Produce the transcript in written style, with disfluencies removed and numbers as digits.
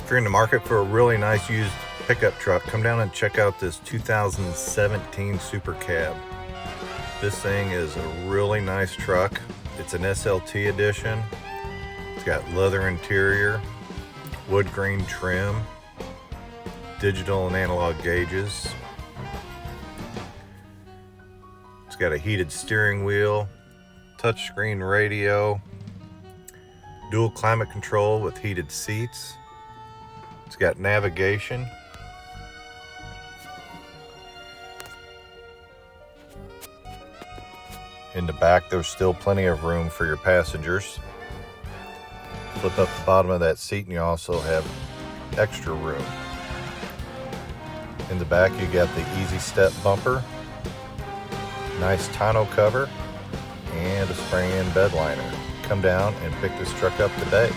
If you're in the market for a really nice used pickup truck, come down and check out this 2017 Super Cab. This thing is a really nice truck. It's an SLT edition. It's got leather interior, wood grain trim, digital and analog gauges. It's got a heated steering wheel, touchscreen radio, dual climate control with heated seats. It's got navigation. In the back, there's still plenty of room for your passengers. Flip up the bottom of that seat and you also have extra room. In the back, you got the easy step bumper, nice tonneau cover, and a spray-in bed liner. Come down and pick this truck up today.